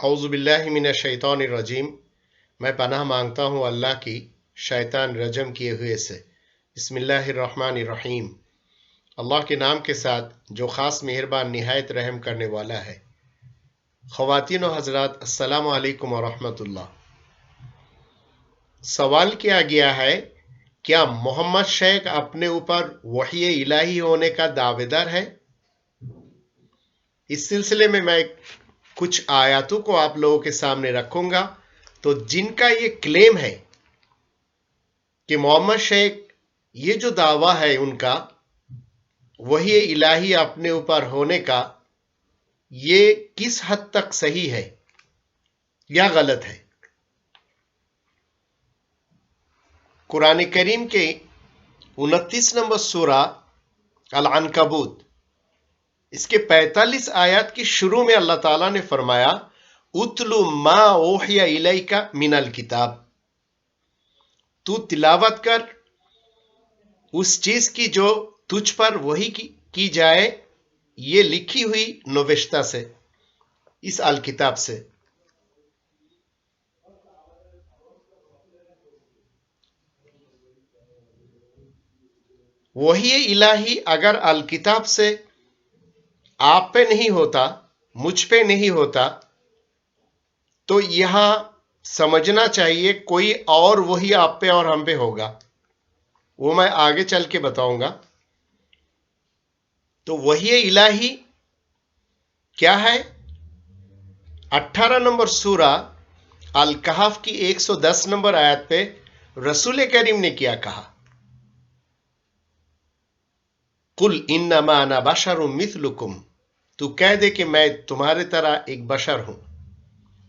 اعوذ باللہ من الشیطان الرجیم۔ میں پناہ مانگتا ہوں اللہ کی شیطان رجم کیے ہوئے سے۔ بسم اللہ الرحمن الرحیم۔ اللہ کے نام کے ساتھ جو خاص مہربان نہایت رحم کرنے والا ہے۔ خواتین و حضرات، السلام علیکم ورحمۃ اللہ۔ سوال کیا گیا ہے، کیا محمد شیخ اپنے اوپر وحی الہی ہونے کا دعوے دار ہے؟ اس سلسلے میں کچھ آیاتوں کو آپ لوگوں کے سامنے رکھوں گا، تو جن کا یہ کلیم ہے کہ محمد شیخ یہ جو دعویٰ ہے ان کا وحی الہی اپنے اوپر ہونے کا، یہ کس حد تک صحیح ہے یا غلط ہے۔ قرآن کریم کے 29 نمبر سورہ العنکبوت، اس کے 45 آیات کی شروع میں اللہ تعالیٰ نے فرمایا اتلو ما اوحی الیک من الکتاب، تو تلاوت کر اس چیز کی جو تجھ پر وحی کی جائے، یہ لکھی ہوئی نوشتہ سے، اس الکتاب سے۔ وحی الہی اگر الکتاب سے آپ پہ نہیں ہوتا، مجھ پہ نہیں ہوتا، تو یہاں سمجھنا چاہیے کوئی اور وہی آپ پہ اور ہم پہ ہوگا، وہ میں آگے چل کے بتاؤں گا۔ تو وحی الہی کیا ہے؟ 18 نمبر سورہ الکہف کی 110 نمبر آیت پہ رسول کریم نے کیا کہا؟ قل انما انا بشر مثلکم، تو کہہ دے کہ میں تمہارے طرح ایک بشر ہوں۔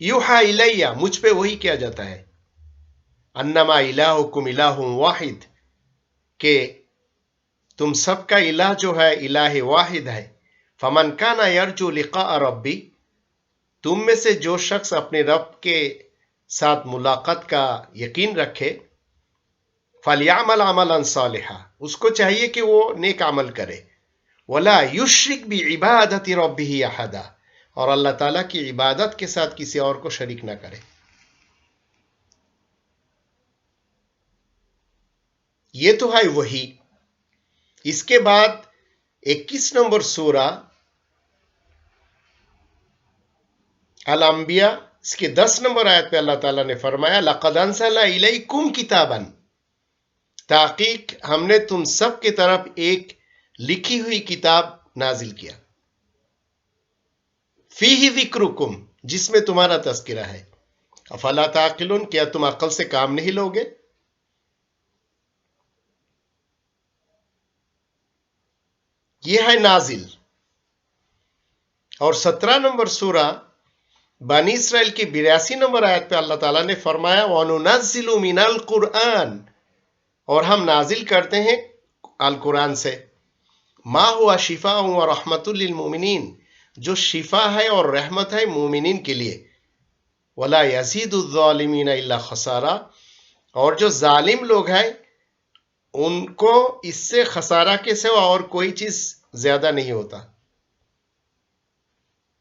یوحا الیہ، مجھ پہ وہی کیا جاتا ہے، انما الہکم الہ واحد، کہ تم سب کا الہ جو ہے الہ واحد ہے۔ فمن کان یرجو لقاء ربی، تم میں سے جو شخص اپنے رب کے ساتھ ملاقات کا یقین رکھے، فلیعمل عملا صالحا، اس کو چاہیے کہ وہ نیک عمل کرے، ولا یشرک بعبادت ربہ احدا، اور اللہ تعالیٰ کی عبادت کے ساتھ کسی اور کو شریک نہ کرے۔ یہ تو ہے وہی۔ اس کے بعد 21 نمبر سورہ الانبیاء، اس کے 10 نمبر آیت پہ اللہ تعالیٰ نے فرمایا لقد انزلنا الیکم کتابا، تحقیق ہم نے تم سب کی طرف ایک لکھی ہوئی کتاب نازل کیا، فیہ ذکرکم، جس میں تمہارا تذکرہ ہے، افلا تعقلون، کیا تم عقل سے کام نہیں لوگے؟ یہ ہے نازل۔ اور 17 نمبر سورہ بنی اسرائیل کی 82 نمبر آیت پہ اللہ تعالیٰ نے فرمایا وَنُنَزِّلُ مِنَ الْقُرْآنِ، اور ہم نازل کرتے ہیں القرآن سے، ما ہوا شفاء و رحمت للمؤمنین، جو شفا ہے اور رحمت ہے مومنین کے لیے، ولا یزید الظالمین الا خسارا، اور جو ظالم لوگ ہیں ان کو اس سے خسارہ کے سوا اور کوئی چیز زیادہ نہیں ہوتا۔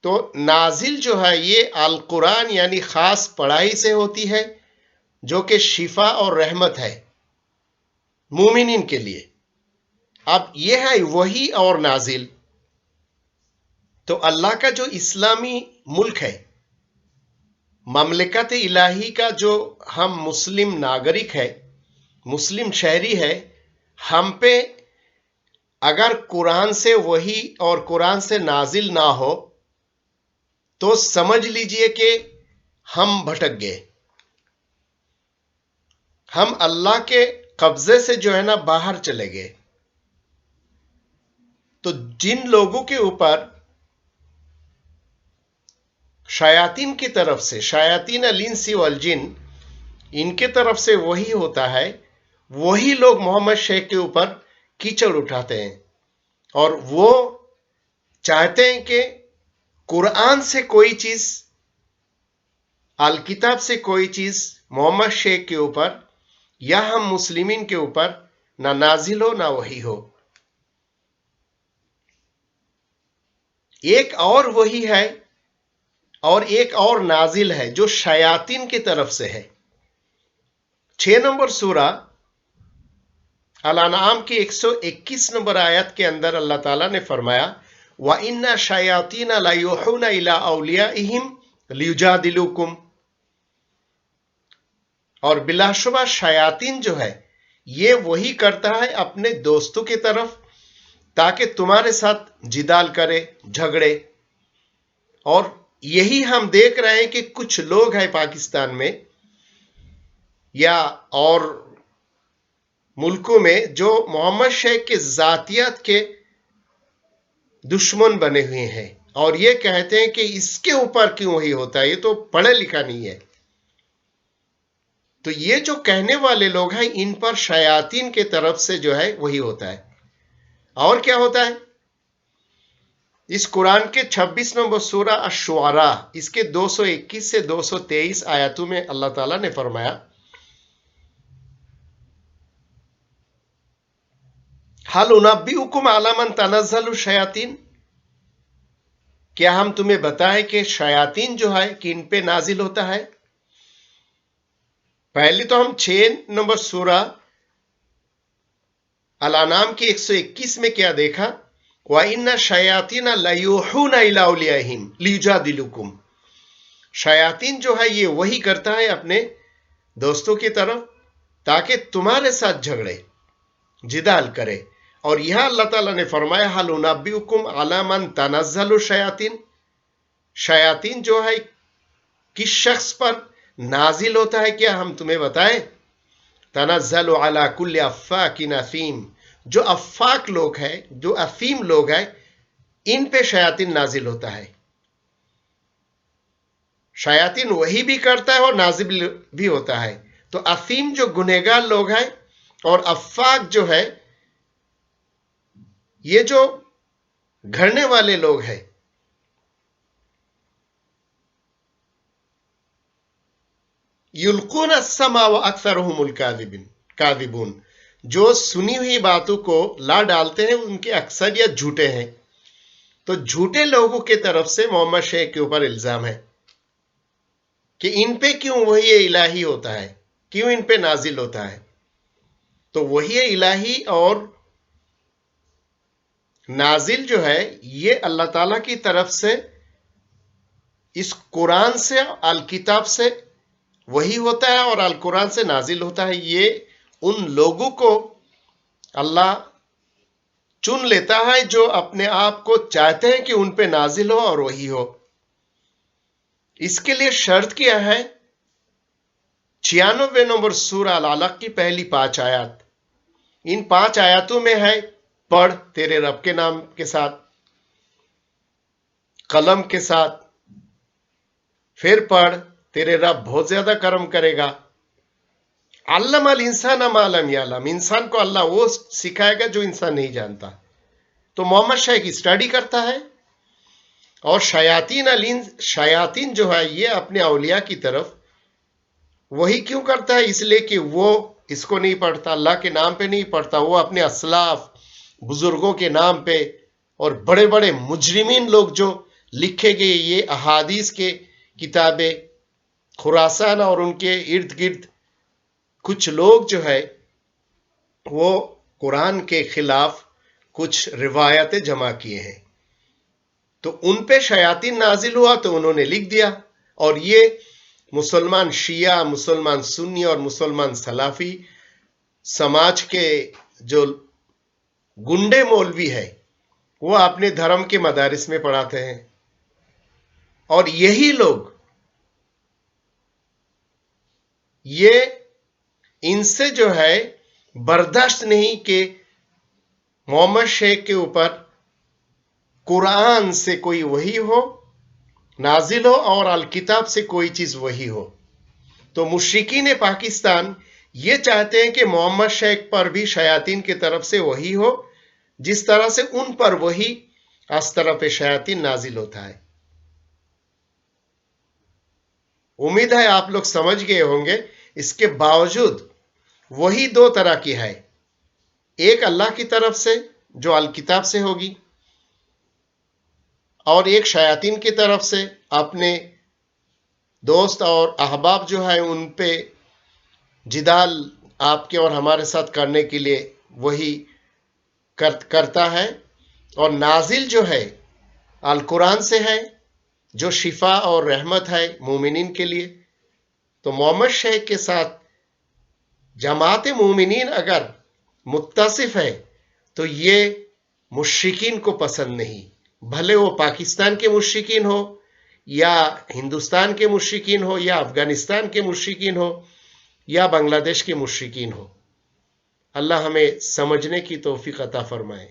تو نازل جو ہے یہ القرآن یعنی خاص پڑھائی سے ہوتی ہے، جو کہ شفا اور رحمت ہے مومنین کے لیے۔ اب یہ ہے وحی اور نازل۔ تو اللہ کا جو اسلامی ملک ہے، مملکت الہی کا جو ہم مسلم ناگرک ہے، مسلم شہری ہے، ہم پہ اگر قرآن سے وحی اور قرآن سے نازل نہ ہو تو سمجھ لیجئے کہ ہم بھٹک گئے، ہم اللہ کے قبضے سے جو ہے نا باہر چلے گئے۔ تو جن لوگوں کے اوپر شیاطین کی طرف سے، شیاطین الانس والجن، ان کے طرف سے وہی ہوتا ہے، وہی لوگ محمد شیخ کے اوپر کیچڑ اٹھاتے ہیں، اور وہ چاہتے ہیں کہ قرآن سے کوئی چیز، الکتاب سے کوئی چیز محمد شیخ کے اوپر یا ہم مسلمین کے اوپر نہ نازل ہو نہ وحی ہو۔ ایک اور وہی ہے اور ایک اور نازل ہے جو شیاطین کی طرف سے ہے۔ 6 نمبر سورہ الانعام کی 121 نمبر آیت کے اندر اللہ تعالیٰ نے فرمایا وَإِنَّ شَيَاطِينَ لَيُوحُونَ إِلَىٰ أَوْلِيَائِهِمْ لِيُجَادِلُوكُمْ، اور بلا شبہ شیاطین جو ہے یہ وہی کرتا ہے اپنے دوستوں کی طرف تاکہ تمہارے ساتھ جدال کرے، جھگڑے۔ اور یہی ہم دیکھ رہے ہیں کہ کچھ لوگ ہیں پاکستان میں یا اور ملکوں میں جو محمد شیخ کے ذاتیات کے دشمن بنے ہوئے ہیں اور یہ کہتے ہیں کہ اس کے اوپر کیوں وہی ہوتا ہے، یہ تو پڑھا لکھا نہیں ہے۔ تو یہ جو کہنے والے لوگ ہیں ان پر شیاطین کی طرف سے جو ہے وہی ہوتا ہے۔ اور کیا ہوتا ہے؟ اس قرآن کے 26 نمبر سورہ الشعراء اس کے 221 سے 223 آیاتوں میں اللہ تعالیٰ نے فرمایا حَلْ أُنَبِّئُكُمْ عَلَىٰ مَنْ تَنَزَّلُ الشَّيَاطِينُ، کیا ہم تمہیں بتائیں کہ شیاطین جو ہے کہ ان پہ نازل ہوتا ہے؟ پہلے تو ہم 6 نمبر سورہ الانعام کی 121 میں کیا دیکھا؟ وَإِنَّ الشَّيَاطِينَ لَيُوحُونَ إِلَىٰ أَوْلِيَائِهِمْ لِيُجَادِلُوكُمْ، شیاطین جو ہے یہ وہی کرتا ہے اپنے دوستوں کی طرف تاکہ تمہارے ساتھ جھگڑے، جدال کرے۔ اور یہاں اللہ تعالیٰ نے فرمایا حَلْ أُنَبِّئُكُمْ عَلَىٰ مَنْ تَنَزَّلُ الشَّيَاطِينُ، شیاطین جو ہے کس شخص پر نازل ہوتا ہے کیا ہم تمہیں بتائیں؟ تنزل علی کل افاک اثیم، جو افاک لوگ ہیں، جو افیم لوگ ہیں، ان پہ شیاطین نازل ہوتا ہے۔ شیاطین وہی بھی کرتا ہے اور نازل بھی ہوتا ہے۔ تو افیم جو گنہگار لوگ ہیں اور افاک جو ہے یہ جو گھڑنے والے لوگ ہیں، یلقون السمع واکثرهم الکاذبون، جو سنی ہوئی باتوں کو لا ڈالتے ہیں ان کے اکثریت جھوٹے ہیں۔ تو جھوٹے لوگوں کی طرف سے محمد شیخ کے اوپر الزام ہے کہ ان پہ کیوں وحی الہی ہوتا ہے، کیوں ان پہ نازل ہوتا ہے۔ تو وحی الہی اور نازل جو ہے یہ اللہ تعالیٰ کی طرف سے اس قرآن سے، الکتاب سے وہی ہوتا ہے اور القرآن سے نازل ہوتا ہے۔ یہ ان لوگوں کو اللہ چن لیتا ہے جو اپنے آپ کو چاہتے ہیں کہ ان پہ نازل ہو اور وہی ہو۔ اس کے لیے شرط کیا ہے؟ 96 نمبر سورہ العلق کی پہلی 5 آیات، ان 5 آیاتوں میں ہے پڑھ تیرے رب کے نام کے ساتھ، قلم کے ساتھ، پھر پڑھ تیرے رب بہت زیادہ کرم کرے گا۔ علم الانسان ما لم یعلم، انسان کو اللہ وہ سکھائے گا جو انسان نہیں جانتا۔ تو محمد شیخ اسٹڈی کرتا ہے اور شیاطین جو ہے یہ اپنے اولیاء کی طرف وہی کیوں کرتا ہے؟ اس لیے کہ وہ اس کو نہیں پڑھتا، اللہ کے نام پہ نہیں پڑھتا، وہ اپنے اسلاف بزرگوں کے نام پہ اور بڑے بڑے مجرمین لوگ جو لکھے گئے یہ احادیث کے کتابیں خراسان اور ان کے ارد گرد کچھ لوگ جو ہے وہ قرآن کے خلاف کچھ روایتیں جمع کیے ہیں۔ تو ان پہ شیاطین نازل ہوا تو انہوں نے لکھ دیا، اور یہ مسلمان شیعہ، مسلمان سنی اور مسلمان سلافی سماج کے جو گنڈے مولوی ہے وہ اپنے دھرم کے مدارس میں پڑھاتے ہیں، اور یہی لوگ یہ ان سے جو ہے برداشت نہیں کہ محمد شیخ کے اوپر قرآن سے کوئی وحی ہو نازل ہو اور الکتاب سے کوئی چیز وحی ہو۔ تو مشرکین پاکستان یہ چاہتے ہیں کہ محمد شیخ پر بھی شیاطین کی طرف سے وحی ہو، جس طرح سے ان پر وحی اس طرف شیاطین نازل ہوتا ہے۔ امید ہے آپ لوگ سمجھ گئے ہوں گے۔ اس کے باوجود وہی 2 طرح کی ہے، ایک اللہ کی طرف سے جو الکتاب سے ہوگی، اور ایک شیاطین کی طرف سے اپنے دوست اور احباب جو ہے ان پہ جدال آپ کے اور ہمارے ساتھ کرنے کے لیے وہی کرتا ہے، اور نازل جو ہے القرآن سے ہے جو شفا اور رحمت ہے مومنین کے لیے. تو محمد شیخ کے ساتھ جماعت مومنین اگر متصف ہے تو یہ مشرکین کو پسند نہیں، بھلے وہ پاکستان کے مشرکین ہو یا ہندوستان کے مشرکین ہو یا افغانستان کے مشرکین ہو یا بنگلہ دیش کے مشرکین ہو. اللہ ہمیں سمجھنے کی توفیق عطا فرمائے.